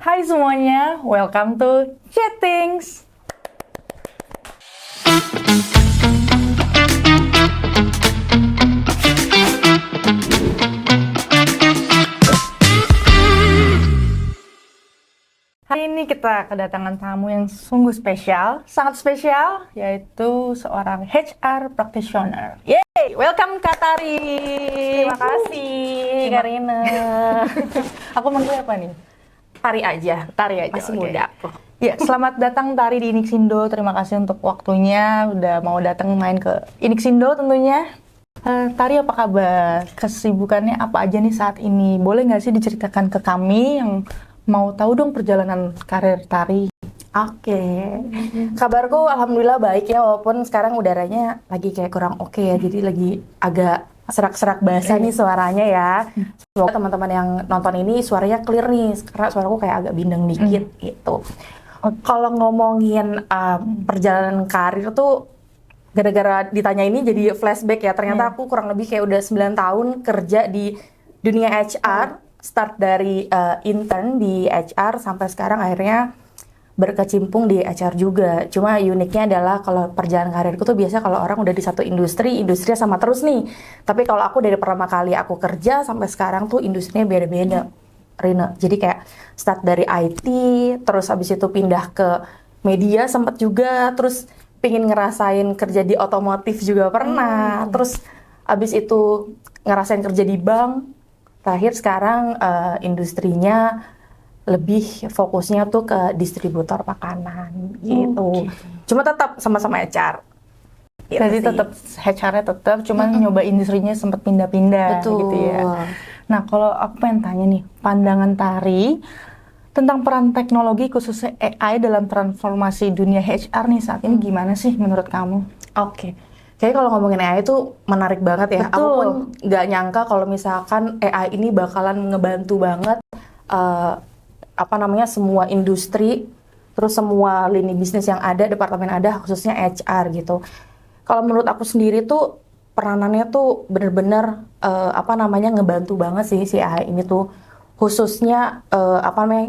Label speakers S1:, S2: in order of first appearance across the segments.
S1: Hai semuanya, welcome to Chatings. Hari ini kita kedatangan tamu yang sungguh spesial, sangat spesial, yaitu seorang HR practitioner. Yeay, welcome Kak Tari.
S2: Terima kasih, Karina.
S1: Aku manggil apa nih?
S2: Tari aja, masih
S1: oke.
S2: muda aku.
S1: Ya, selamat datang Tari di Inixindo. Terima kasih untuk waktunya, udah mau datang main ke Inixindo tentunya. Tari, apa kabar? Kesibukannya apa aja nih saat ini? Boleh nggak sih diceritakan ke kami yang mau tahu dong perjalanan karir Tari?
S2: Oke. Kabarku alhamdulillah baik ya, walaupun sekarang udaranya lagi kayak kurang oke ya, jadi lagi agak serak-serak basah nih suaranya ya. Semoga teman-teman yang nonton ini suaranya clear nih, karena suaraku kayak agak bindeng dikit gitu. Kalau ngomongin perjalanan karir tuh, gara-gara ditanya ini jadi flashback ya. Ternyata aku kurang lebih kayak udah 9 tahun kerja di dunia HR. Start dari intern di HR sampai sekarang akhirnya berkecimpung di HR juga. Cuma uniknya adalah kalau perjalanan karirku tuh biasa kalau orang udah di satu industrinya sama terus nih. Tapi kalau aku dari pertama kali aku kerja sampai sekarang tuh industrinya beda-beda, Rina. Jadi kayak start dari IT, terus habis itu pindah ke media sempat juga, terus pingin ngerasain kerja di otomotif juga pernah, terus habis itu ngerasain kerja di bank. Terakhir sekarang industrinya lebih fokusnya tuh ke distributor makanan gitu. Cuma tetap sama-sama HR. Gitu
S1: Jadi
S2: sih.
S1: tetap HR-nya tetap, cuman nyoba industrinya sempat pindah-pindah
S2: Betul.
S1: gitu ya. Nah, kalau aku pengen tanya nih, pandangan Tari tentang peran teknologi khususnya AI dalam transformasi dunia HR nih saat ini gimana sih menurut kamu?
S2: Oke. Kayaknya kalau ngomongin AI itu menarik banget ya.
S1: Betul.
S2: Aku pun nggak nyangka kalau misalkan AI ini bakalan ngebantu banget semua industri, terus semua lini bisnis yang ada, departemen ada, khususnya HR gitu. Kalau menurut aku sendiri tuh peranannya tuh bener-bener ngebantu banget sih si AI ini tuh. Khususnya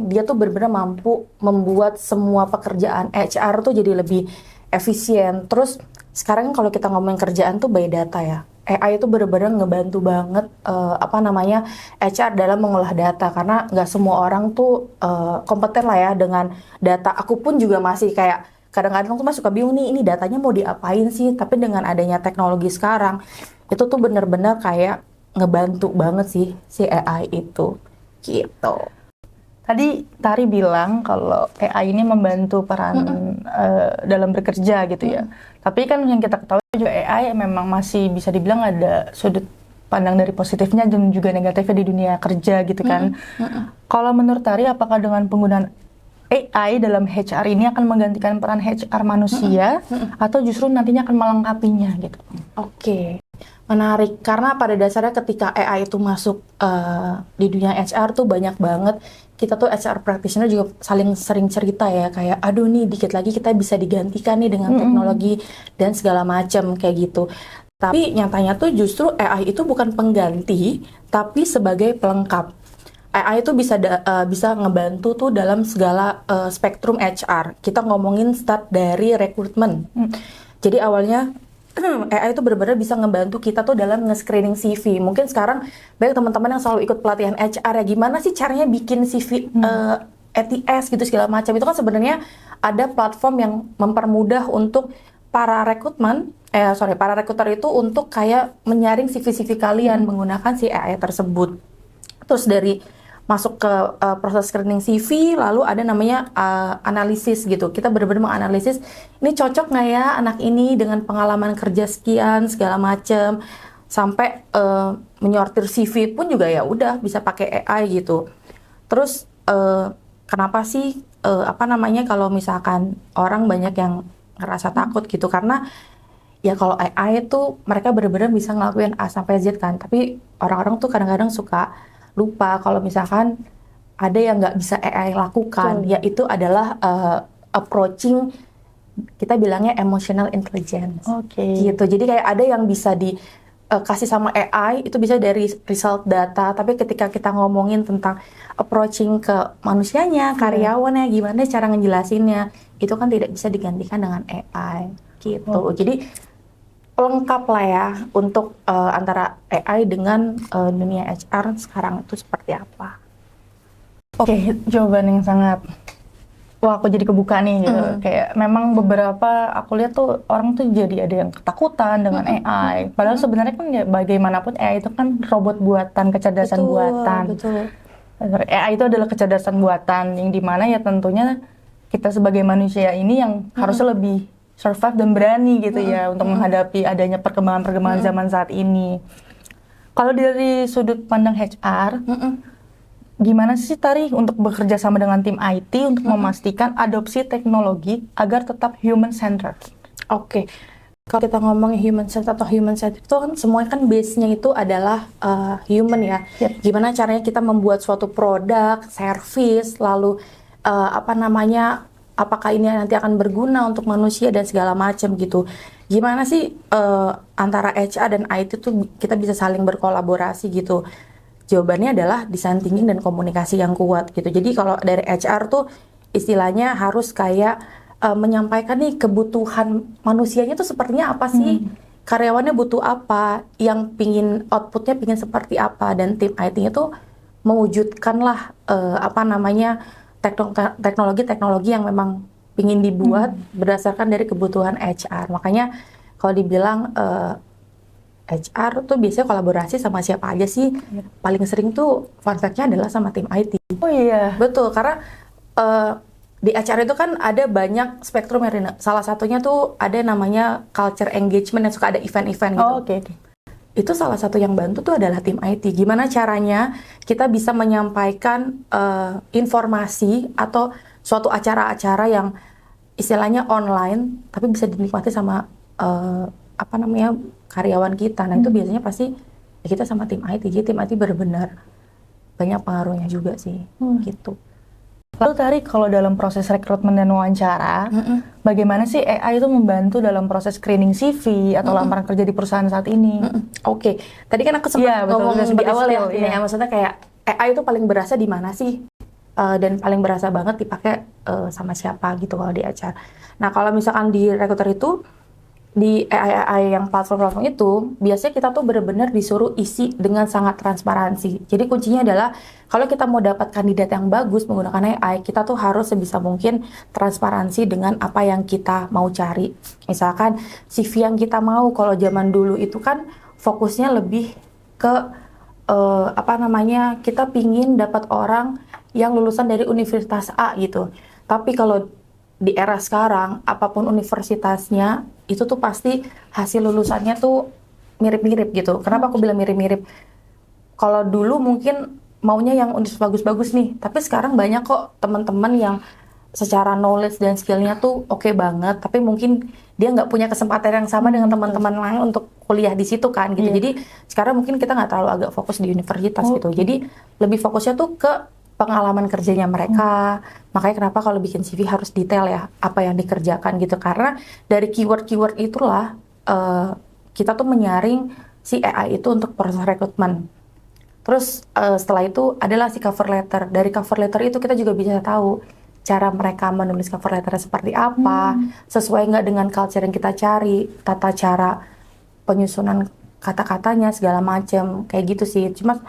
S2: dia tuh bener-bener mampu membuat semua pekerjaan HR tuh jadi lebih efisien. Terus sekarang kalau kita ngomongin kerjaan tuh by data ya. AI itu bener-bener ngebantu banget HR dalam mengolah data, karena nggak semua orang tuh kompeten lah ya dengan data. Aku pun juga masih kayak kadang-kadang tuh suka bingung nih, ini datanya mau diapain sih? Tapi dengan adanya teknologi sekarang itu tuh bener-bener kayak ngebantu banget sih si AI itu gitu.
S1: Tadi Tari bilang kalau AI ini membantu peran dalam bekerja gitu ya. Tapi kan yang kita ketahui juga AI memang masih bisa dibilang ada sudut pandang dari positifnya dan juga negatifnya di dunia kerja gitu kan. Kalau menurut Tari, apakah dengan penggunaan AI dalam HR ini akan menggantikan peran HR manusia atau justru nantinya akan melengkapinya gitu?
S2: Oke. Menarik, karena pada dasarnya ketika AI itu masuk di dunia HR tuh banyak banget kita tuh HR practitioner juga saling sering cerita ya, kayak aduh nih dikit lagi kita bisa digantikan nih dengan teknologi dan segala macam kayak gitu. Tapi nyatanya tuh justru AI itu bukan pengganti, tapi sebagai pelengkap. AI itu bisa ngebantu tuh dalam segala spektrum HR. Kita ngomongin start dari rekrutmen. Jadi awalnya AI itu benar-benar bisa ngebantu kita tuh dalam nge-screening CV. Mungkin sekarang banyak teman-teman yang selalu ikut pelatihan HR ya, gimana sih caranya bikin CV ATS gitu segala macam. Itu kan sebenarnya ada platform yang mempermudah untuk para para rekruter itu untuk kayak menyaring CV-CV kalian menggunakan si AI tersebut. Terus dari masuk ke proses screening CV, lalu ada namanya analisis gitu. Kita benar-benar menganalisis, ini cocok nggak ya anak ini dengan pengalaman kerja sekian segala macem, sampai menyortir CV pun juga ya udah bisa pakai AI gitu. Terus kenapa sih kalau misalkan orang banyak yang ngerasa takut gitu, karena ya kalau AI itu mereka benar-benar bisa ngelakuin A sampai Z kan, tapi orang-orang tuh kadang-kadang suka lupa kalau misalkan ada yang nggak bisa AI lakukan, yaitu adalah approaching, kita bilangnya emotional intelligence.
S1: Oke.
S2: Gitu. Jadi kayak ada yang bisa kasih sama AI itu bisa dari result data, tapi ketika kita ngomongin tentang approaching ke manusianya, karyawannya, gimana cara ngejelasinnya, itu kan tidak bisa digantikan dengan AI gitu. Jadi lengkap lah ya untuk antara AI dengan dunia HR sekarang itu seperti apa.
S1: Oke, jawaban yang sangat, wah aku jadi kebuka nih gitu. Kayak memang beberapa aku lihat tuh orang tuh jadi ada yang ketakutan dengan AI. Padahal sebenarnya kan ya bagaimanapun AI itu kan robot buatan, kecerdasan buatan.
S2: Betul.
S1: AI itu adalah kecerdasan buatan yang dimana ya tentunya kita sebagai manusia ini yang harusnya lebih survive dan berani gitu ya untuk menghadapi adanya perkembangan-perkembangan zaman saat ini. Kalau dari sudut pandang HR, gimana sih Tari untuk bekerja sama dengan tim IT untuk memastikan adopsi teknologi agar tetap human centered?
S2: Oke. Kalau kita ngomongin human centered atau human centered itu kan semuanya kan base-nya itu adalah human ya. Gimana caranya kita membuat suatu produk, service, lalu apakah ini nanti akan berguna untuk manusia dan segala macam gitu. Gimana sih antara HR dan IT tuh kita bisa saling berkolaborasi gitu. Jawabannya adalah design thinking dan komunikasi yang kuat gitu. Jadi kalau dari HR tuh istilahnya harus kayak menyampaikan nih kebutuhan manusianya tuh sepertinya apa sih, karyawannya butuh apa, yang pingin outputnya pingin seperti apa, dan tim IT-nya tuh mewujudkanlah teknologi-teknologi yang memang pingin dibuat berdasarkan dari kebutuhan HR. Makanya kalau dibilang HR tuh biasanya kolaborasi sama siapa aja sih? Paling sering tuh fun fact-nya adalah sama tim IT.
S1: Oh iya.
S2: Betul, karena di HR itu kan ada banyak spektrum ya, Rina. Salah satunya tuh ada namanya culture engagement yang suka ada event-event gitu.
S1: Oh, oke.
S2: Itu salah satu yang bantu tuh adalah tim IT. Gimana caranya kita bisa menyampaikan informasi atau suatu acara-acara yang istilahnya online tapi bisa dinikmati sama karyawan kita. Nah itu biasanya pasti ya kita sama tim IT. Jadi tim IT benar-benar banyak pengaruhnya juga sih gitu.
S1: Lalu Tari, kalau dalam proses rekrutmen dan wawancara, bagaimana sih AI itu membantu dalam proses screening CV atau lamaran kerja di perusahaan saat ini?
S2: Oke, tadi kan aku sempat ngomong di awal ya, maksudnya kayak AI itu paling berasa di mana sih? Dan paling berasa banget dipakai sama siapa gitu kalau di HR. Nah kalau misalkan di recruiter itu, di AI yang platform-platform itu, biasanya kita tuh benar-benar disuruh isi dengan sangat transparansi. Jadi kuncinya adalah, kalau kita mau dapat kandidat yang bagus menggunakan AI, kita tuh harus sebisa mungkin transparansi dengan apa yang kita mau cari. Misalkan CV yang kita mau, kalau zaman dulu itu kan fokusnya lebih ke kita pingin dapat orang yang lulusan dari universitas A gitu. Tapi kalau di era sekarang, apapun universitasnya, itu tuh pasti hasil lulusannya tuh mirip-mirip gitu. Kenapa aku bilang mirip-mirip? Kalau dulu mungkin maunya yang universitas bagus-bagus nih, tapi sekarang banyak kok teman-teman yang secara knowledge dan skillnya tuh oke banget, tapi mungkin dia nggak punya kesempatan yang sama dengan teman-teman lain untuk kuliah di situ kan gitu. Jadi sekarang mungkin kita nggak terlalu agak fokus di universitas gitu. Jadi lebih fokusnya tuh ke pengalaman kerjanya mereka. Makanya kenapa kalau bikin CV harus detail ya, apa yang dikerjakan gitu. Karena dari keyword-keyword itulah kita tuh menyaring si AI itu untuk proses rekrutmen. Terus setelah itu adalah si cover letter. Dari cover letter itu kita juga bisa tahu cara mereka menulis cover letter seperti apa, sesuai nggak dengan culture yang kita cari, tata cara penyusunan kata-katanya segala macam kayak gitu sih. Cuma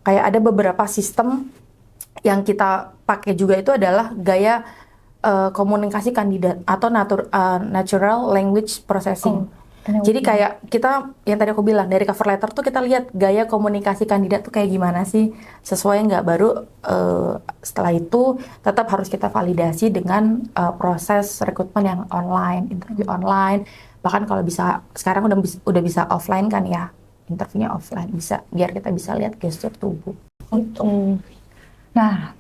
S2: kayak ada beberapa sistem yang kita pakai juga itu adalah gaya komunikasi kandidat atau natural language processing. Jadi kayak kita, yang tadi aku bilang, dari cover letter tuh kita lihat gaya komunikasi kandidat tuh kayak gimana sih, sesuai nggak, baru setelah itu tetap harus kita validasi dengan proses rekrutmen yang online, interview online. Bahkan kalau bisa, sekarang udah bisa offline kan ya, interviewnya offline, bisa biar kita bisa lihat gestur tubuh.
S1: Nah,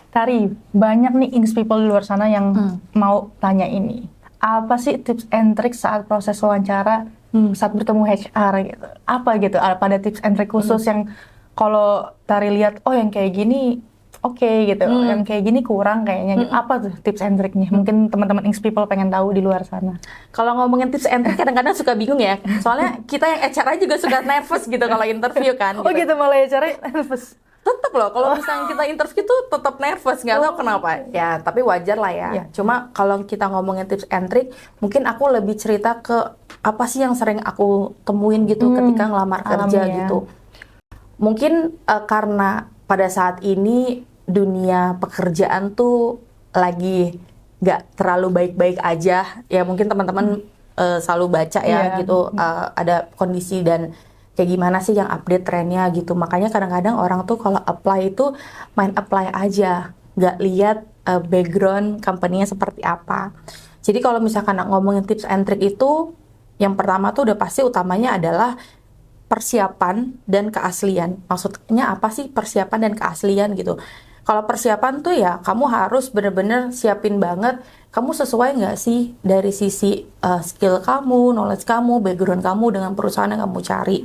S1: Tari, banyak nih ings people di luar sana yang mau tanya ini. Apa sih tips and trick saat proses wawancara, saat bertemu HR gitu? Apa gitu? Apa ada tips and trick khusus yang kalau Tari lihat, oh yang kayak gini oke gitu, yang kayak gini kurang kayaknya. Gitu. Apa tuh tips and triknya? Mungkin teman-teman Inks People pengen tahu di luar sana.
S2: Kalau ngomongin tips and trick kadang-kadang suka bingung ya. Soalnya kita yang HR juga suka nervous gitu kalau interview kan.
S1: Oh gitu, malah ya cara nervous.
S2: Tetap loh, kalau misalnya kita interview tuh tetap nervous, nggak tahu kenapa. Ya, tapi wajar lah ya.
S1: Iya.
S2: Cuma kalau kita ngomongin tips and trick, mungkin aku lebih cerita ke apa sih yang sering aku temuin gitu ketika ngelamar kerja
S1: alami ya.
S2: gitu. Mungkin karena pada saat ini dunia pekerjaan tuh lagi nggak terlalu baik-baik aja. Ya mungkin teman-teman selalu baca ya
S1: Iya.
S2: gitu, ada kondisi dan kayak gimana sih yang update trennya gitu. Makanya kadang-kadang orang tuh kalau apply itu main apply aja, nggak lihat background company-nya seperti apa. Jadi kalau misalkan ngomongin tips and trick itu, yang pertama tuh udah pasti utamanya adalah persiapan dan keaslian. Maksudnya apa sih persiapan dan keaslian gitu? Kalau persiapan tuh ya kamu harus bener-bener siapin banget, kamu sesuai nggak sih dari sisi skill kamu, knowledge kamu, background kamu dengan perusahaan yang kamu cari.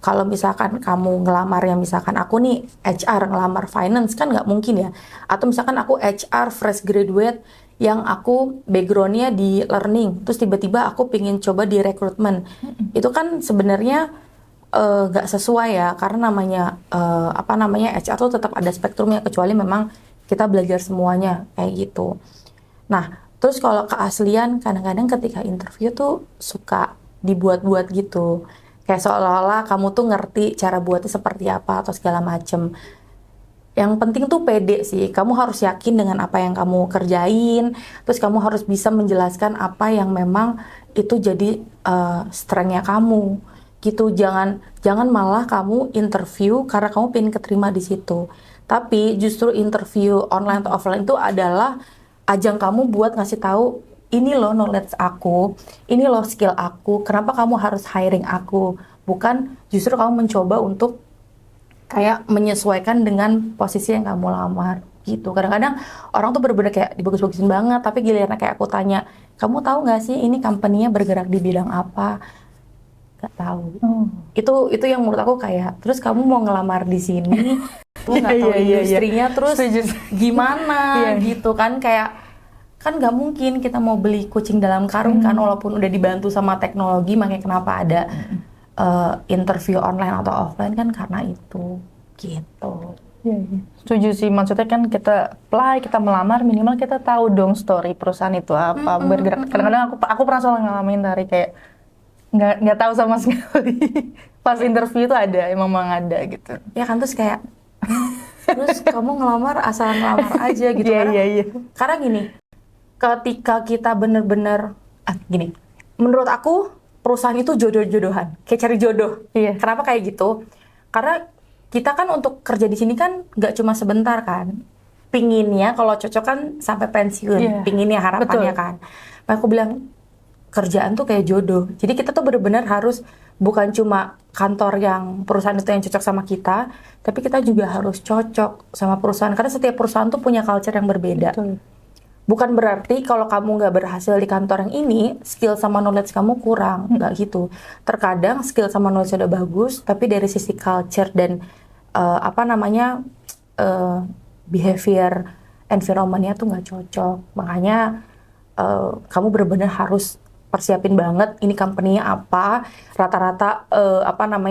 S2: Kalau misalkan kamu ngelamar yang misalkan aku nih HR ngelamar finance kan nggak mungkin ya. Atau misalkan aku HR fresh graduate yang aku backgroundnya di learning, terus tiba-tiba aku pingin coba di rekrutmen. Itu kan sebenarnya nggak sesuai ya, karena namanya apa namanya HR tuh tetap ada spektrumnya, kecuali memang kita belajar semuanya kayak gitu. Nah, terus kalau keaslian kadang-kadang ketika interview tuh suka dibuat-buat gitu. Kayak seolah-olah kamu tuh ngerti cara buatnya seperti apa atau segala macem. Yang penting tuh pede sih. Kamu harus yakin dengan apa yang kamu kerjain. Terus kamu harus bisa menjelaskan apa yang memang itu jadi strength-nya kamu. Gitu, jangan malah kamu interview karena kamu pengen keterima di situ. Tapi justru interview online atau offline itu adalah ajang kamu buat ngasih tahu, ini loh knowledge aku, ini loh skill aku, kenapa kamu harus hiring aku. Bukan justru kamu mencoba untuk kayak menyesuaikan dengan posisi yang kamu lamar gitu. Kadang-kadang orang tuh bener-bener kayak dibagus-bagusin banget, tapi giliran kayak aku tanya, kamu tahu nggak sih ini company-nya bergerak di bidang apa? Gak tahu. Itu yang menurut aku kayak, terus kamu mau ngelamar di sini, kamu nggak tahu industrinya, terus
S1: Setuju.
S2: gimana gitu kan, kayak kan nggak mungkin kita mau beli kucing dalam karung kan, walaupun udah dibantu sama teknologi. Makanya kenapa ada interview online atau offline kan karena itu gitu.
S1: Iya. Setuju sih, maksudnya kan kita apply, kita melamar, minimal kita tahu dong story perusahaan itu apa, bergerak. Kadang-kadang aku pernah soal ngalamin dari kayak nggak tahu sama sekali. Pas interview itu emang ada gitu.
S2: Ya kan, terus kayak terus kamu ngelamar asal ngelamar aja gitu.
S1: Iya.
S2: Karena gini, ketika kita bener-bener gini, menurut aku perusahaan itu jodoh-jodohan, kayak cari jodoh.
S1: Iya.
S2: Kenapa kayak gitu? Karena kita kan untuk kerja di sini kan nggak cuma sebentar kan. Pinginnya kalau cocok kan sampai pensiun.
S1: Iya.
S2: Pinginnya, harapannya
S1: Betul.
S2: kan. Makanya aku bilang kerjaan tuh kayak jodoh. Jadi kita tuh bener-bener harus bukan cuma kantor yang perusahaan itu yang cocok sama kita, tapi kita juga harus cocok sama perusahaan. Karena setiap perusahaan tuh punya culture yang berbeda.
S1: Betul.
S2: Bukan berarti kalau kamu nggak berhasil di kantor yang ini, skill sama knowledge kamu kurang, nggak gitu. Terkadang skill sama knowledge udah bagus, tapi dari sisi culture dan behavior environment-nya tuh nggak cocok. Makanya kamu benar-benar harus persiapin banget ini company-nya apa, rata-rata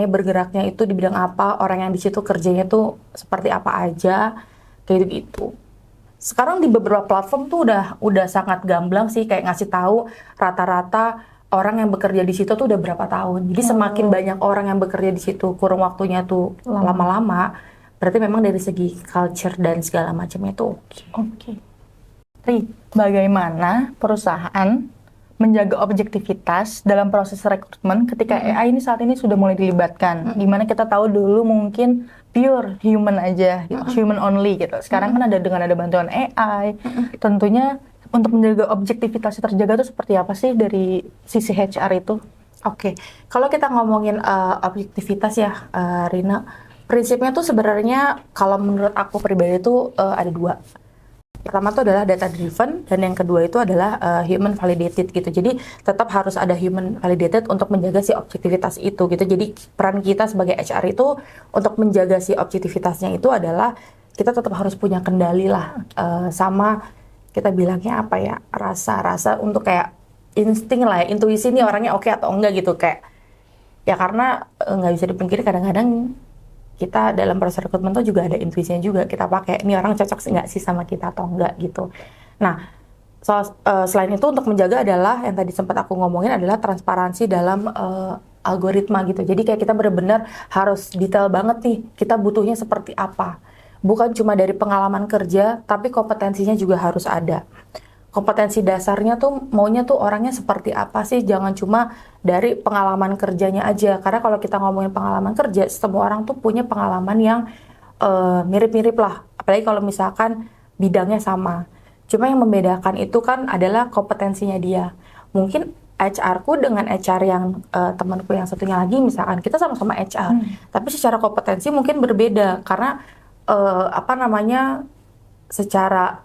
S2: bergeraknya itu di bidang apa, orang yang di situ kerjanya tuh seperti apa aja, kayak gitu. Sekarang di beberapa platform tuh udah sangat gamblang sih, kayak ngasih tahu rata-rata orang yang bekerja di situ tuh udah berapa tahun. Jadi semakin banyak orang yang bekerja di situ, kurun waktunya tuh lama-lama, berarti memang dari segi culture dan segala macamnya tuh oke.
S1: Tri, bagaimana perusahaan menjaga objektivitas dalam proses rekrutmen ketika AI ini saat ini sudah mulai dilibatkan? Gimana kita tahu dulu mungkin pure human aja, gitu, human only gitu. Sekarang kan dengan ada bantuan AI, tentunya untuk menjaga objektivitas terjaga itu seperti apa sih dari sisi HR itu?
S2: Oke, kalau kita ngomongin objektivitas ya, Rina, prinsipnya tuh sebenarnya kalau menurut aku pribadi tuh ada dua. Pertama tuh adalah data driven, dan yang kedua itu adalah human validated gitu. Jadi tetap harus ada human validated untuk menjaga si objektivitas itu gitu. Jadi peran kita sebagai HR itu untuk menjaga si objektivitasnya itu adalah kita tetap harus punya kendali lah, sama kita bilangnya apa ya, rasa untuk kayak insting lah ya, intuisi nih orangnya oke atau enggak gitu, kayak ya karena nggak bisa dipungkiri kadang-kadang kita dalam proses rekrutmen tuh juga ada intuisinya juga, kita pakai ini orang cocok nggak sih sama kita atau enggak gitu. Nah, selain itu untuk menjaga adalah yang tadi sempat aku ngomongin adalah transparansi dalam algoritma gitu. Jadi kayak kita benar-benar harus detail banget nih kita butuhnya seperti apa. Bukan cuma dari pengalaman kerja, tapi kompetensinya juga harus ada. Kompetensi dasarnya tuh maunya tuh orangnya seperti apa sih, jangan cuma dari pengalaman kerjanya aja, karena kalau kita ngomongin pengalaman kerja, semua orang tuh punya pengalaman yang mirip-mirip lah, apalagi kalau misalkan bidangnya sama. Cuma yang membedakan itu kan adalah kompetensinya dia. Mungkin HR ku dengan HR yang temanku yang satunya lagi, misalkan kita sama-sama HR, tapi secara kompetensi mungkin berbeda, karena secara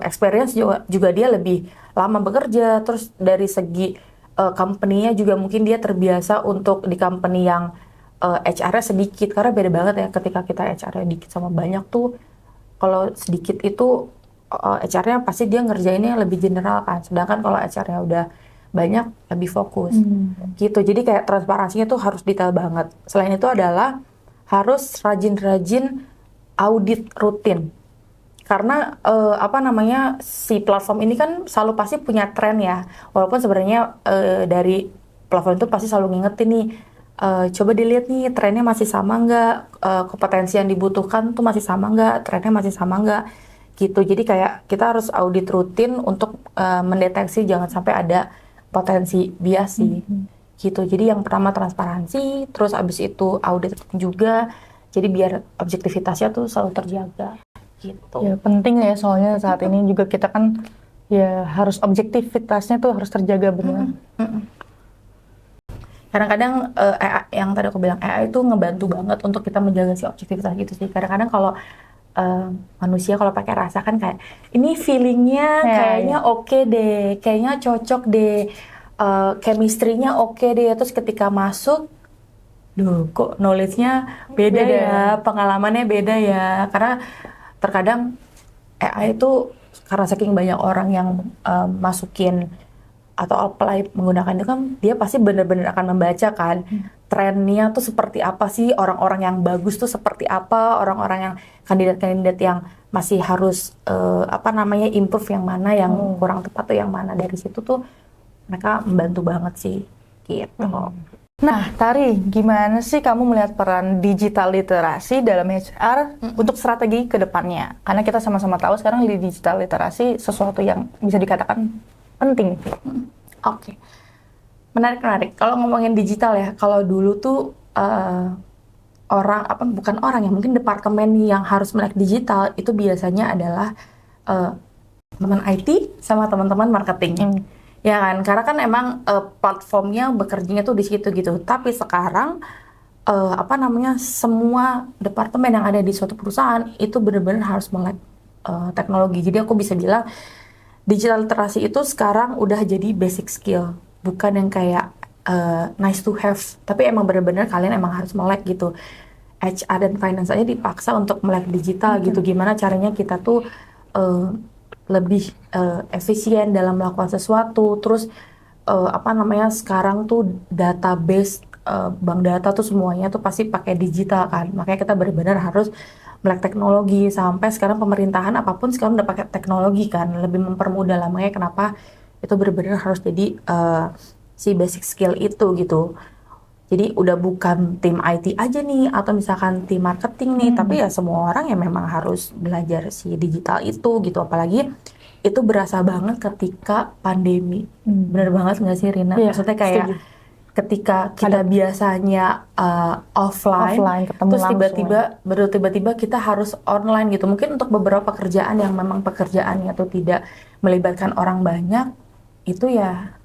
S2: experience juga dia lebih lama bekerja, terus dari segi company-nya juga mungkin dia terbiasa untuk di company yang HR-nya sedikit, karena beda banget ya ketika kita HR-nya dikit sama banyak tuh. Kalau sedikit itu HR-nya pasti dia ngerjainnya lebih general kan, sedangkan kalau HR-nya udah banyak lebih fokus gitu. Jadi kayak transparansinya tuh harus detail banget. Selain itu adalah harus rajin-rajin audit rutin. Karena si platform ini kan selalu pasti punya tren ya, walaupun sebenarnya dari platform itu pasti selalu ngingetin nih, coba dilihat nih trennya masih sama nggak, kompetensi yang dibutuhkan tuh masih sama nggak, trennya masih sama nggak gitu. Jadi kayak kita harus audit rutin untuk mendeteksi jangan sampai ada potensi bias sih gitu. Jadi yang pertama transparansi, terus abis itu audit juga, jadi biar objektivitasnya tuh selalu terjaga. Gitu.
S1: Ya penting ya, soalnya saat ini juga kita kan ya harus objektivitasnya tuh harus terjaga benar.
S2: Kadang-kadang yang tadi aku bilang AI itu ngebantu banget untuk kita menjaga si objektivitas gitu sih. Kadang-kadang kalau manusia kalau pakai rasa kan kayak ini feelingnya kayaknya oke deh, kayaknya cocok deh, chemistry-nya oke deh, terus ketika masuk duh kok knowledge-nya beda ya, pengalamannya beda ya. Karena terkadang AI itu karena saking banyak orang yang masukin atau apply menggunakan itu kan, dia pasti benar-benar akan membaca kan trennya tuh seperti apa sih, orang-orang yang bagus tuh seperti apa, orang-orang yang kandidat-kandidat yang masih harus improve yang mana, yang kurang tepat tuh yang mana. Dari situ tuh mereka membantu banget sih gitu.
S1: Nah, Tari, gimana sih kamu melihat peran digital literasi dalam HR untuk strategi ke depannya? Karena kita sama-sama tahu sekarang digital literasi sesuatu yang bisa dikatakan penting.
S2: Oke. Menarik. Kalau ngomongin digital ya, kalau dulu tuh mungkin departemen yang harus melek digital itu biasanya adalah teman IT sama teman-teman marketing. Ya kan, karena kan emang platformnya bekerjanya tuh di situ gitu. Tapi sekarang semua departemen yang ada di suatu perusahaan itu benar-benar harus melek teknologi. Jadi aku bisa bilang digital literasi itu sekarang udah jadi basic skill, bukan yang kayak nice to have, tapi emang benar-benar kalian emang harus melek gitu. HR dan finance aja dipaksa untuk melek digital gitu. Gimana caranya kita tuh lebih efisien dalam melakukan sesuatu. Terus sekarang tuh database bank data tuh semuanya tuh pasti pakai digital kan, makanya kita benar-benar harus melek teknologi. Sampai sekarang pemerintahan apapun sekarang udah pakai teknologi kan, lebih mempermudah lah. Makanya kenapa itu benar-benar harus jadi si basic skill itu gitu. Jadi udah bukan tim IT aja nih, atau misalkan tim marketing nih, tapi ya semua orang yang memang harus belajar si digital itu gitu. Apalagi itu berasa banget ketika pandemi. Bener banget nggak sih Rina?
S1: Iya,
S2: maksudnya kayak
S1: setuju.
S2: ketika kita biasanya offline terus tiba-tiba kita harus online gitu. Mungkin untuk beberapa pekerjaan yang memang pekerjaannya tuh tidak melibatkan orang banyak, itu ya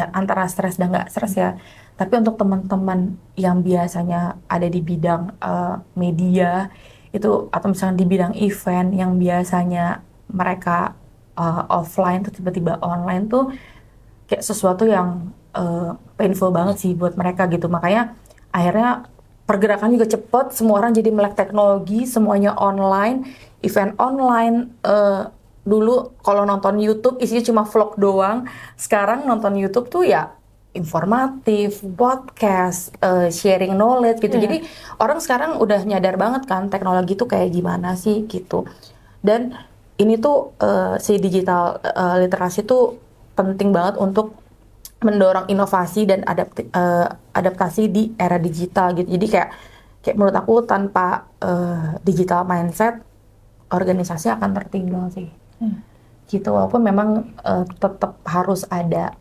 S2: antara stres dan nggak stres ya. Tapi untuk teman-teman yang biasanya ada di bidang media itu, atau misalnya di bidang event yang biasanya mereka offline tuh tiba-tiba online tuh kayak sesuatu yang painful banget sih buat mereka gitu. Makanya akhirnya pergerakan juga cepet, semua orang jadi melek teknologi, semuanya online, event online. Dulu kalau nonton YouTube isinya cuma vlog doang, sekarang nonton YouTube tuh ya informatif, podcast, sharing knowledge gitu.
S1: Iya.
S2: Jadi orang sekarang udah nyadar banget kan teknologi tuh kayak gimana sih gitu. Dan ini tuh si digital literasi tuh penting banget untuk mendorong inovasi dan adaptasi di era digital gitu. Jadi kayak menurut aku tanpa digital mindset organisasi akan tertinggal sih. Gitu, walaupun memang tetap harus ada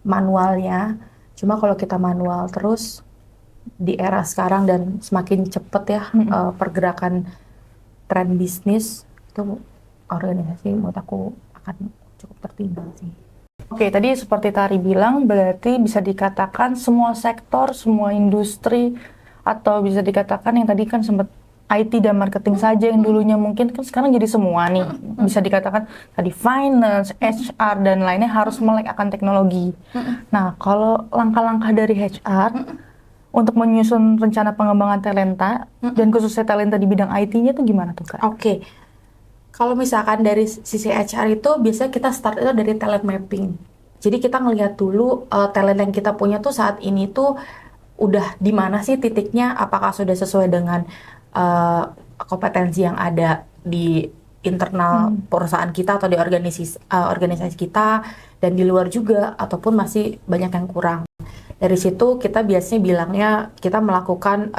S2: manualnya. Cuma kalau kita manual terus di era sekarang dan semakin cepet ya pergerakan tren bisnis, itu organisasi menurut aku akan cukup tertinggal sih.
S1: Oke, tadi seperti Tari bilang, berarti bisa dikatakan semua sektor, semua industri, atau bisa dikatakan yang tadi kan sempat IT dan marketing saja yang dulunya mungkin kan sekarang jadi semua nih. Bisa dikatakan tadi finance, HR, dan lainnya harus melek akan teknologi. Nah, kalau langkah-langkah dari HR untuk menyusun rencana pengembangan talenta, dan khususnya talenta di bidang IT-nya itu gimana tuh, Kak?
S2: Oke. Kalau misalkan dari sisi HR itu biasanya kita start itu dari talent mapping. Jadi kita ngelihat dulu talent yang kita punya tuh saat ini tuh udah di mana sih titiknya, apakah sudah sesuai dengan kompetensi yang ada di internal perusahaan kita atau di organisasi kita dan di luar juga, ataupun masih banyak yang kurang. Dari situ kita biasanya bilangnya kita melakukan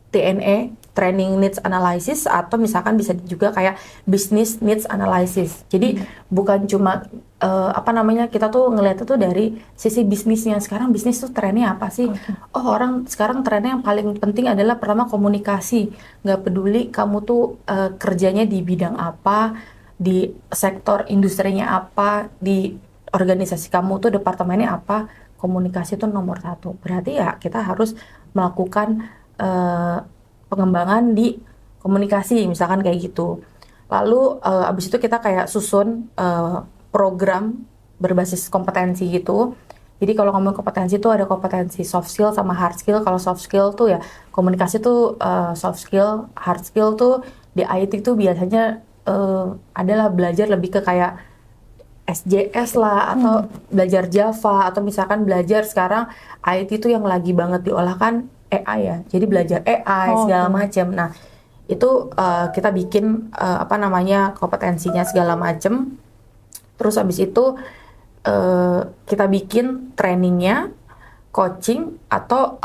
S2: TNA, Training Needs Analysis, atau misalkan bisa juga kayak Business Needs Analysis. Jadi bukan cuma kita tuh ngelihat itu dari sisi bisnisnya. Sekarang bisnis tuh trennya apa sih? Oh, orang sekarang trennya yang paling penting adalah pertama komunikasi. Nggak peduli kamu tuh kerjanya di bidang apa, di sektor industrinya apa, di organisasi kamu tuh departemennya apa, komunikasi itu nomor 1. Berarti ya kita harus melakukan pengembangan di komunikasi, misalkan kayak gitu. Lalu abis itu kita kayak susun program berbasis kompetensi gitu. Jadi kalau ngomong kompetensi itu ada kompetensi soft skill sama hard skill. Kalau soft skill tuh ya komunikasi tuh soft skill, hard skill tuh di IT tuh biasanya adalah belajar lebih ke kayak SJS lah, atau belajar Java, atau misalkan belajar sekarang IT tuh yang lagi banget diolah kan AI ya, jadi belajar AI segala macam. Nah itu kita bikin kompetensinya segala macam. Terus habis itu kita bikin trainingnya, coaching, atau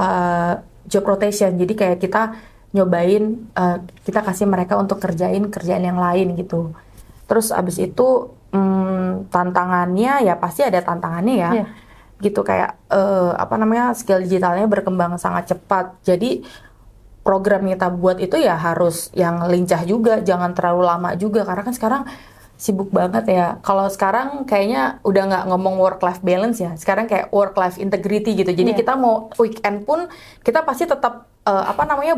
S2: job rotation. Jadi kayak kita nyobain, kita kasih mereka untuk kerjaan yang lain gitu. Terus habis itu tantangannya ya pasti ada tantangannya ya. Gitu kayak skill digitalnya berkembang sangat cepat. Jadi program yang kita buat itu ya harus yang lincah juga, jangan terlalu lama juga karena kan sekarang sibuk banget ya. Kalau sekarang kayaknya udah nggak ngomong work life balance ya. Sekarang kayak work life integrity gitu. Jadi kita mau weekend pun kita pasti tetap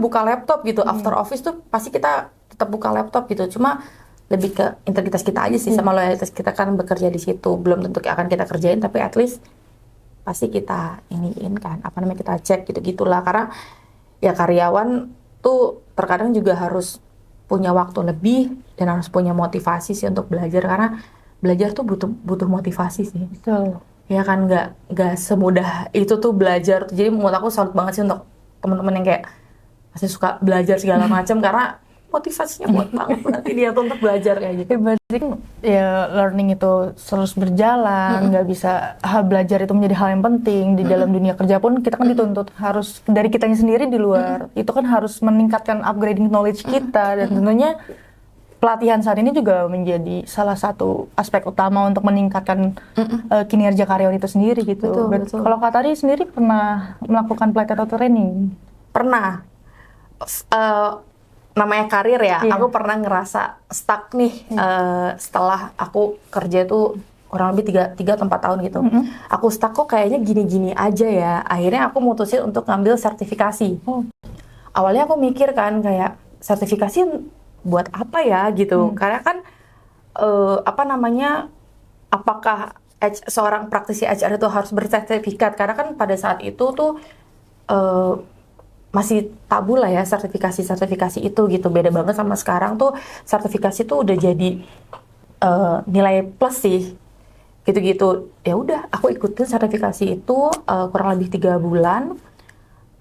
S2: buka laptop gitu. After office tuh pasti kita tetap buka laptop gitu. Cuma lebih ke integritas kita aja sih sama loyalitas kita kan bekerja di situ. Belum tentu akan kita kerjain tapi at least pasti kita kita cek gitu-gitulah. Karena ya karyawan tuh terkadang juga harus punya waktu lebih dan harus punya motivasi sih untuk belajar, karena belajar tuh butuh motivasi sih.
S1: Betul.
S2: Ya kan nggak semudah itu tuh belajar. Jadi menurut aku salut banget sih untuk teman-teman yang kayak masih suka belajar segala macam karena motivasinya kuat banget nanti dia tuh untuk belajar kayak gitu.
S1: Berarti ya learning itu terus berjalan, nggak bisa belajar itu menjadi hal yang penting di dalam dunia kerja pun kita kan dituntut harus dari kitanya sendiri di luar itu kan harus meningkatkan upgrading knowledge kita dan tentunya pelatihan saat ini juga menjadi salah satu aspek utama untuk meningkatkan kinerja karyawan itu sendiri gitu.
S2: Betul.
S1: Kalau Kak Tari sendiri pernah melakukan pelatihan atau training?
S2: Pernah. Namanya karir ya, aku pernah ngerasa stuck nih setelah aku kerja tuh kurang lebih 3 atau 4 tahun gitu. Aku stuck kok kayaknya gini-gini aja ya. Akhirnya aku mutusin untuk ngambil sertifikasi. Awalnya aku mikir kan kayak sertifikasi buat apa ya gitu. Karena kan apakah seorang praktisi HR itu harus bersertifikat? Karena kan pada saat itu tuh masih tabu lah ya sertifikasi itu gitu. Beda banget sama sekarang tuh sertifikasi tuh udah jadi nilai plus sih gitu-gitu. Ya udah aku ikutin sertifikasi itu kurang lebih 3 bulan.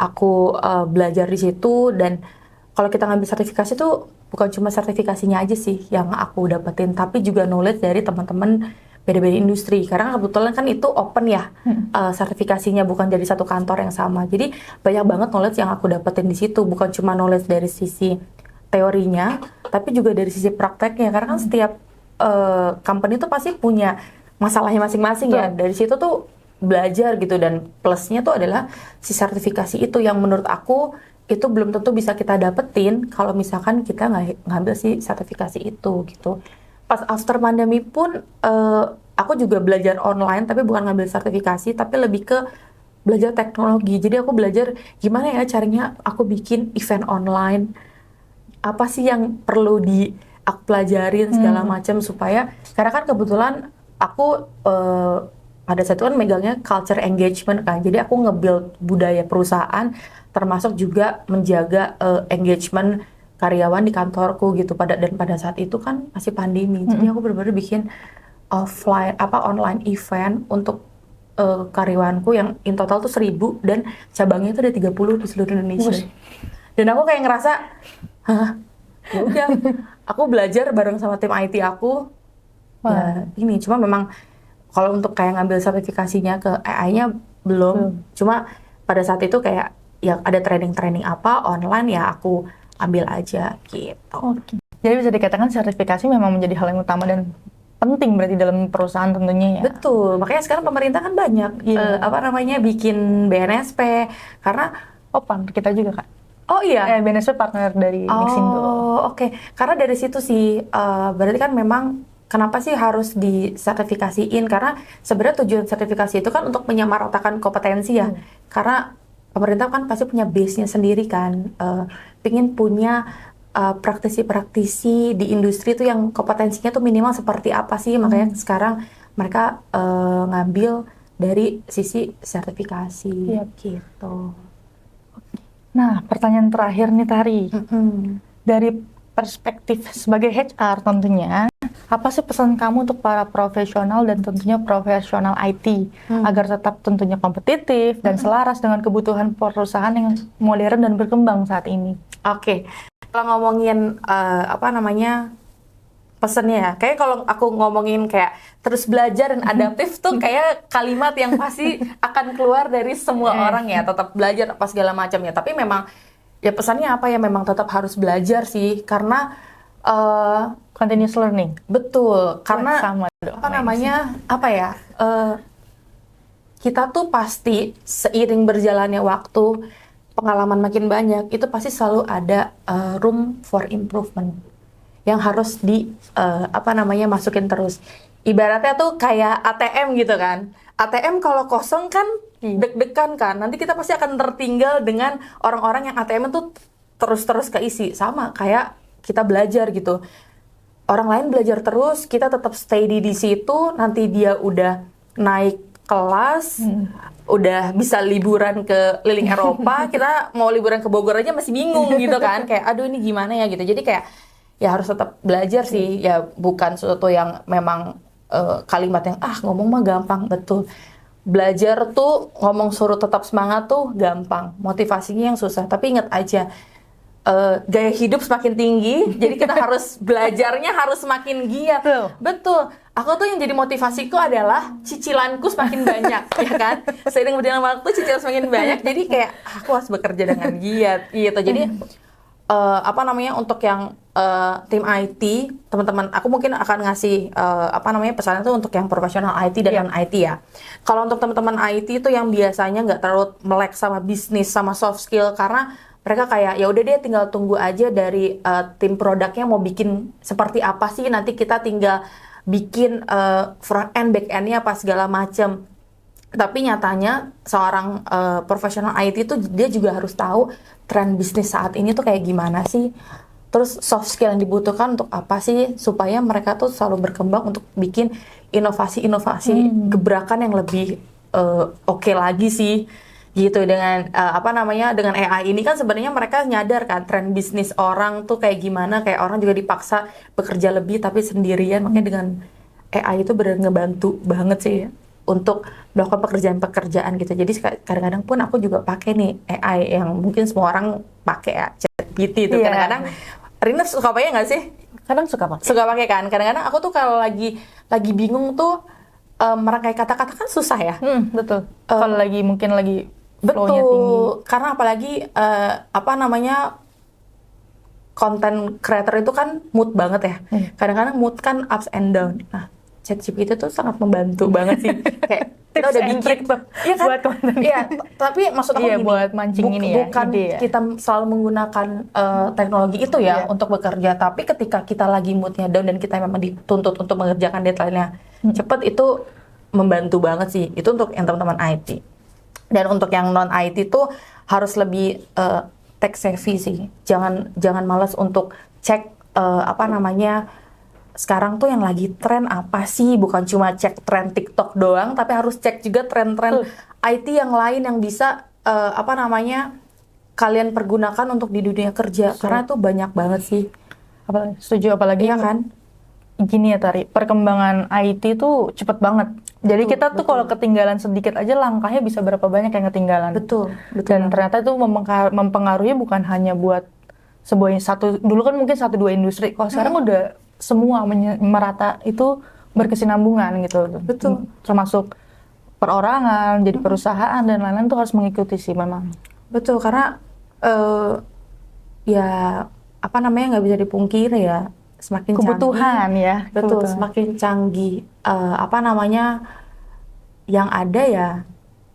S2: Aku belajar di situ, dan kalau kita ngambil sertifikasi tuh bukan cuma sertifikasinya aja sih yang aku dapetin, tapi juga knowledge dari teman-teman beda-beda industri. Karena kebetulan kan itu open ya, sertifikasinya bukan dari satu kantor yang sama. Jadi banyak banget knowledge yang aku dapetin di situ, bukan cuma knowledge dari sisi teorinya, tapi juga dari sisi prakteknya. Karena kan setiap company tuh pasti punya masalahnya masing-masing ya. Dari situ tuh belajar gitu, dan plusnya tuh adalah si sertifikasi itu yang menurut aku itu belum tentu bisa kita dapetin kalau misalkan kita nggak ngambil si sertifikasi itu gitu. Pas after pandemi pun aku juga belajar online, tapi bukan ngambil sertifikasi, tapi lebih ke belajar teknologi. Jadi aku belajar gimana ya caranya aku bikin event online, apa sih yang perlu aku pelajarin segala macam, supaya karena kan kebetulan aku pada saat itu kan megangnya culture engagement kan, jadi aku nge-build budaya perusahaan, termasuk juga menjaga engagement karyawan di kantorku gitu. Dan pada saat itu kan masih pandemi, jadi aku benar-benar bikin online event untuk karyawanku yang in total tuh 1.000, dan cabangnya itu ada 30 di seluruh Indonesia. Dan aku kayak ngerasa, ya udah, aku belajar bareng sama tim IT aku. Ya, ini cuma memang kalau untuk kayak ngambil sertifikasinya ke AI-nya belum. Cuma pada saat itu kayak ya ada training apa online, ya aku ambil aja gitu.
S1: Oke. Jadi bisa dikatakan sertifikasi memang menjadi hal yang utama dan penting berarti dalam perusahaan tentunya ya.
S2: Betul. Makanya sekarang pemerintah kan banyak bikin BNSP, karena
S1: kita juga Kak.
S2: Oh iya.
S1: BNSP partner dari Mixindo.
S2: Oh oke. Karena dari situ sih berarti kan memang kenapa sih harus disertifikasiin? Karena sebenarnya tujuan sertifikasi itu kan untuk menyamaratakan kompetensi ya. Karena pemerintah kan pasti punya base-nya sendiri kan. Pingin punya praktisi-praktisi di industri itu yang kompetensinya tuh minimal seperti apa sih. Makanya sekarang mereka ngambil dari sisi sertifikasi gitu.
S1: Nah, pertanyaan terakhir nih Tari. Dari perspektif sebagai HR tentunya, apa sih pesan kamu untuk para profesional dan tentunya profesional IT agar tetap tentunya kompetitif dan selaras dengan kebutuhan perusahaan yang modern dan berkembang saat ini?
S2: Oke. Kalau ngomongin pesannya ya, kayak kalau aku ngomongin kayak terus belajar dan adaptif tuh kayak kalimat yang pasti akan keluar dari semua orang ya, tetap belajar apa segala macamnya. Tapi memang ya pesannya apa ya, memang tetap harus belajar sih, karena
S1: continuous learning.
S2: Betul, karena kita tuh pasti seiring berjalannya waktu, pengalaman makin banyak, itu pasti selalu ada room for improvement yang harus masukin terus. Ibaratnya tuh kayak ATM gitu kan. ATM kalau kosong kan deg-degan kan. Nanti kita pasti akan tertinggal dengan orang-orang yang ATM itu terus-terus keisi. Sama kayak kita belajar gitu. Orang lain belajar terus, kita tetap stay di situ. Nanti dia udah naik kelas, udah bisa liburan ke keliling Eropa, kita mau liburan ke Bogor aja masih bingung gitu kan. Kayak aduh ini gimana ya gitu. Jadi kayak ya harus tetap belajar sih. Ya bukan sesuatu yang memang kalimat yang ngomong mah gampang. Betul, belajar tuh ngomong suruh tetap semangat tuh gampang, motivasinya yang susah. Tapi ingat aja, gaya hidup semakin tinggi, jadi kita harus belajarnya harus semakin giat. Betul. Aku tuh yang jadi motivasiku adalah cicilanku semakin banyak, ya kan? Seiring berjalan waktu cicilan semakin banyak, jadi kayak aku harus bekerja dengan giat gitu. Jadi untuk yang tim IT, teman-teman, aku mungkin akan ngasih pesannya tuh untuk yang profesional IT dan non-IT ya. Kalau untuk teman-teman IT itu yang biasanya nggak terlalu melek sama bisnis, sama soft skill, karena mereka kayak ya udah deh tinggal tunggu aja dari tim produknya mau bikin seperti apa sih, nanti kita tinggal bikin front end, back endnya apa segala macam. Tapi nyatanya seorang profesional IT itu dia juga harus tahu tren bisnis saat ini tuh kayak gimana sih. Terus soft skill yang dibutuhkan untuk apa sih, supaya mereka tuh selalu berkembang untuk bikin inovasi-inovasi gebrakan yang lebih oke lagi sih. gitu. Dengan dengan AI ini kan sebenarnya mereka nyadar kan tren bisnis orang tuh kayak gimana, kayak orang juga dipaksa bekerja lebih tapi sendirian, makanya dengan AI itu benar ngebantu banget sih untuk melakukan pekerjaan-pekerjaan gitu. Jadi kadang-kadang pun aku juga pakai nih AI yang mungkin semua orang pakai ya, ChatGPT itu.
S1: Iya.
S2: Kadang-kadang Rina suka pakai nggak sih?
S1: Kadang suka pakai.
S2: Suka pakai kan. Kadang-kadang aku tuh kalau lagi bingung tuh merangkai kata-kata kan susah ya.
S1: Betul. Kalau mungkin lagi flow-nya tinggi.
S2: Betul. Karena apalagi konten creator itu kan mood banget ya. Kadang-kadang mood kan ups and down. Nah, ChatGPT itu sangat membantu banget sih. Kayak kita udah bikin,
S1: iya kan? Buat konten.
S2: Iya, tapi maksud aku gini,
S1: buat mancing ini ya,
S2: bukan
S1: ide ya.
S2: kita selalu menggunakan teknologi itu ya untuk bekerja, tapi ketika kita lagi moodnya down dan kita memang dituntut untuk mengerjakan deadline-nya cepat, itu membantu banget sih. Itu untuk yang teman-teman IT. Dan untuk yang non IT tuh harus lebih tech savvy sih. Jangan malas untuk cek sekarang tuh yang lagi tren apa sih, bukan cuma cek tren TikTok doang, tapi harus cek juga tren-tren IT yang lain yang bisa kalian pergunakan untuk di dunia kerja. Karena itu banyak banget sih.
S1: Apalagi
S2: ya kan?
S1: Gini ya Tari, perkembangan IT tuh cepet banget. Jadi kita tuh kalau ketinggalan sedikit aja langkahnya bisa berapa banyak yang ketinggalan.
S2: Betul.
S1: Dan ternyata itu mempengaruhi bukan hanya buat dulu kan mungkin 1-2 industri. Kalau sekarang udah semua merata, itu berkesinambungan gitu.
S2: Betul.
S1: Termasuk perorangan, jadi perusahaan dan lain-lain tuh harus mengikuti sih memang.
S2: Betul, karena nggak bisa dipungkiri ya, semakin
S1: kebutuhan
S2: canggih,
S1: ya.
S2: Betul, semakin canggih yang ada ya,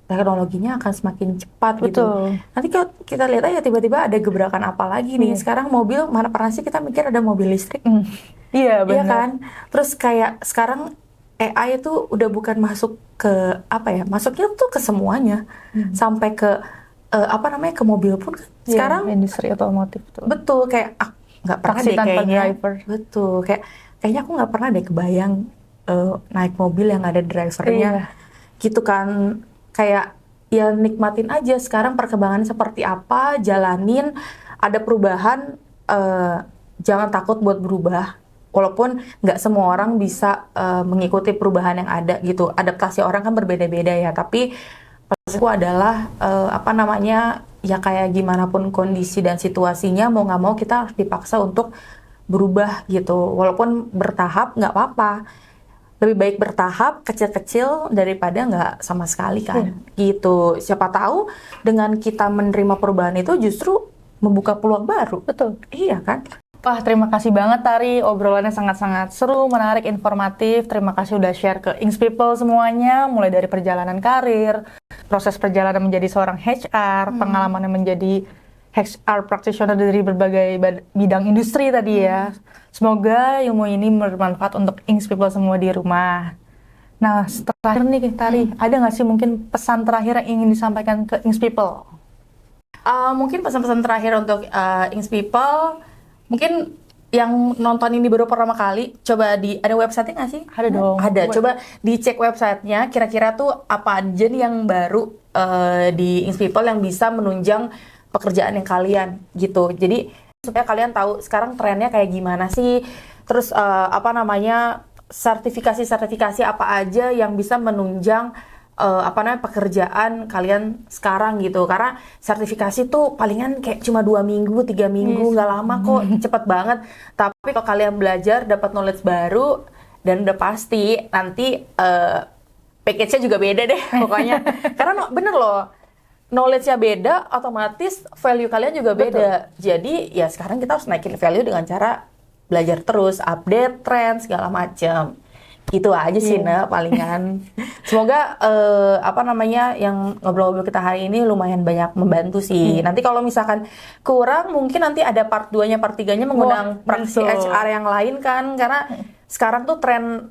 S2: teknologinya akan semakin cepat.
S1: Betul.
S2: Gitu. Nanti kalau kita lihat aja tiba-tiba ada gebrakan apa lagi nih. Sekarang mobil, mana pernah sih kita mikir ada mobil listrik?
S1: Iya, benar.
S2: Iya kan? Terus kayak sekarang AI itu udah bukan masuk ke masuknya tuh ke semuanya. Sampai ke ke mobil pun kan. Sekarang
S1: industri otomotif tuh.
S2: Betul, kayak nggak pernah deh kayaknya.
S1: Driver.
S2: Betul, kayaknya aku nggak pernah deh kebayang naik mobil yang ada drivernya. Gitu kan, kayak ya nikmatin aja sekarang perkembangannya seperti apa, jalanin. Ada perubahan, jangan takut buat berubah. Walaupun nggak semua orang bisa mengikuti perubahan yang ada gitu. Adaptasi orang kan berbeda-beda ya. Tapi pesanku adalah ya kayak gimana pun kondisi dan situasinya, mau nggak mau kita harus dipaksa untuk berubah gitu. Walaupun bertahap nggak apa-apa. Lebih baik bertahap, kecil-kecil daripada nggak sama sekali kan. Gitu. Siapa tahu dengan kita menerima perubahan itu justru membuka peluang baru.
S1: Betul.
S2: Iya kan?
S1: Wah, terima kasih banget Tari, obrolannya sangat-sangat seru, menarik, informatif. Terima kasih udah share ke Ings People semuanya, mulai dari perjalanan karir, proses perjalanan menjadi seorang HR, pengalamannya menjadi HR practitioner dari berbagai bidang industri tadi ya. Semoga ilmu ini bermanfaat untuk Ings People semua di rumah. Nah, terakhir nih Tari, ada nggak sih mungkin pesan terakhir yang ingin disampaikan ke Ings People?
S2: Mungkin pesan-pesan terakhir untuk Ings People, mungkin yang nonton ini baru pertama kali, coba ada website-nya nggak sih?
S1: Ada dong.
S2: Ada, coba dicek website-nya, kira-kira tuh apa aja nih yang baru di Ings People yang bisa menunjang pekerjaan yang kalian gitu. Jadi supaya kalian tahu sekarang trennya kayak gimana sih, terus sertifikasi apa aja yang bisa menunjang pekerjaan kalian sekarang gitu. Karena sertifikasi tuh palingan kayak cuma 2 minggu, 3 minggu, nggak lama kok, cepet banget. Tapi kalau kalian belajar, dapat knowledge baru, dan udah pasti nanti package-nya juga beda deh pokoknya. Karena bener loh, knowledge-nya beda, otomatis value kalian juga beda. Jadi ya sekarang kita harus naikin value dengan cara belajar terus, update tren segala macam. Itu aja sih palingan. Semoga yang ngobrol-ngobrol kita hari ini lumayan banyak membantu sih. Nanti kalau misalkan kurang, mungkin nanti ada part 2-nya, part 3-nya mengundang praktisi HR yang lain kan. Karena sekarang tuh tren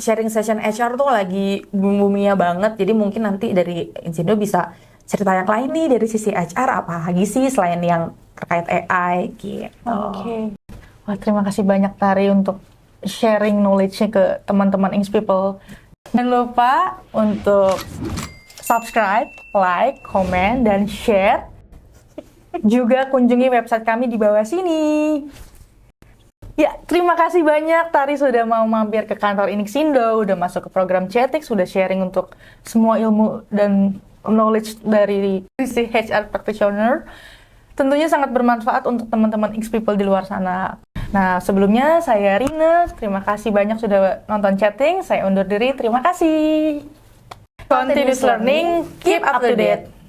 S2: sharing session HR tuh lagi boom-boomnya banget. Jadi mungkin nanti dari Insindo bisa cerita yang lain nih dari sisi HR, apa lagi sih selain yang terkait AI gitu.
S1: Oke. Wah, terima kasih banyak Tari untuk sharing knowledge-nya ke teman-teman Ings People. Jangan lupa untuk subscribe, like, komen, dan share. Juga kunjungi website kami di bawah sini. Ya, terima kasih banyak Tari sudah mau mampir ke kantor Inixindo, udah masuk ke program Chatix, sudah sharing untuk semua ilmu dan knowledge dari si HR practitioner. Tentunya sangat bermanfaat untuk teman-teman X people di luar sana. Nah, sebelumnya saya Rina, terima kasih banyak sudah nonton chatting. Saya undur diri, terima kasih. Continuous learning, keep up to date.